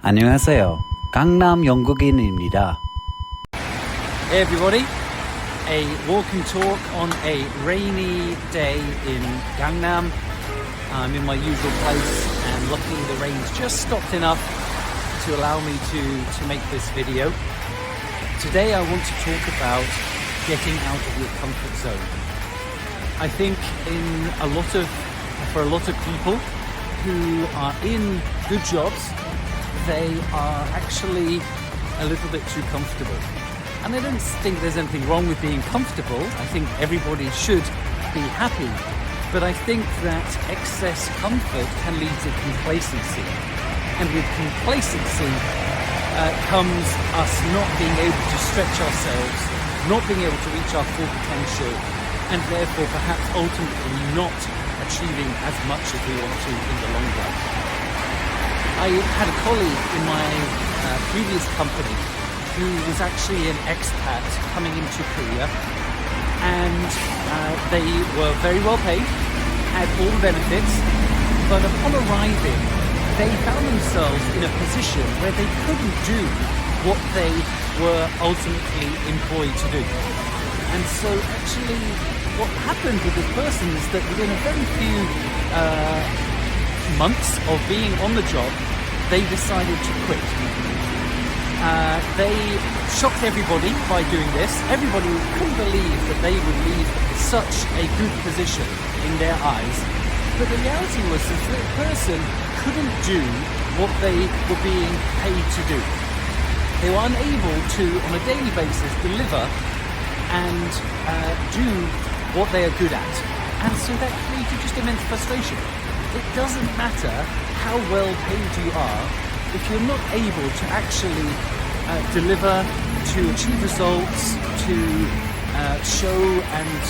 안녕하세요. 강남 영국인입니다. Hey everybody, a walk and talk on a rainy day in Gangnam. I'm in my usual place and luckily the rain's just stopped enough to allow me to make this video. Today I want to talk about getting out of your comfort zone. I think for a lot of people who are in good jobs, they are actually a little bit too comfortable. And I don't think there's anything wrong with being comfortable. I think everybody should be happy. But I think that excess comfort can lead to complacency. And with complacency comes us not being able to stretch ourselves, not being able to reach our full potential, and therefore perhaps ultimately not achieving as much as we want to in the long run. I had a colleague in my previous company who was actually an expat coming into Korea, and they were very well paid, had all the benefits, but upon arriving they found themselves in a position where they couldn't do what they were ultimately employed to do. And so actually what happened with this person is that within a very few months of being on the job, they decided to quit. They shocked everybody by doing this. Everybody couldn't believe that they would leave such a good position in their eyes. But the reality was that the person couldn't do what they were being paid to do. They were unable to, on a daily basis, deliver and do what they are good at. And so that created just immense frustration. It doesn't matter how well paid you are if you're not able to actually deliver, to achieve results, to show and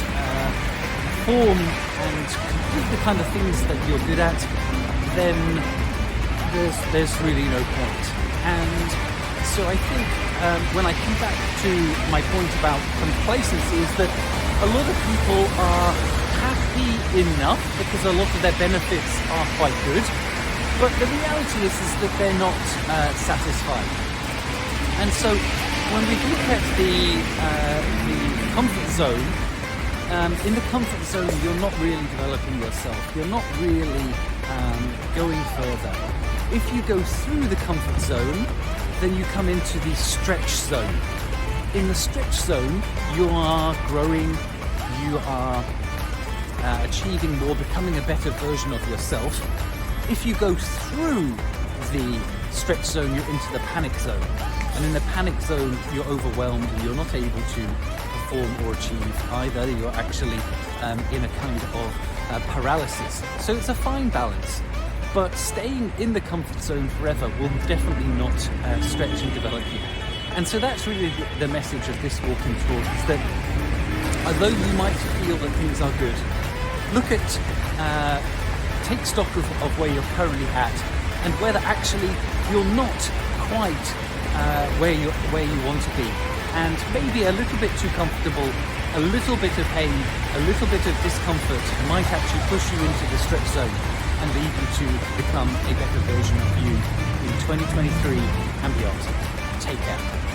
perform and complete the kind of things that you're good at, then there's really no point. And so I think when I come back to my point about complacency is that a lot of people are happy enough because a lot of their benefits are quite good, but the reality is that they're not satisfied. And so when we look at the comfort zone, in the comfort zone you're not really developing yourself, you're not really going further. If you go through the comfort zone, then you come into the stretch zone. In the stretch zone, you are growing, you are achieving more, becoming a better version of yourself. If you go through the stretch zone, you're into the panic zone. And in the panic zone, you're overwhelmed and you're not able to perform or achieve either. You're actually in a kind of paralysis. So it's a fine balance. But staying in the comfort zone forever will definitely not stretch and develop you. And so that's really the message of this walk and talk, is that although you might feel that things are good, look at, take stock of where you're currently at and whether actually you're not quite where you want to be. And maybe a little bit too comfortable, a little bit of pain, a little bit of discomfort might actually push you into the stretch zone and lead you to become a better version of you in 2023 and beyond. Take care.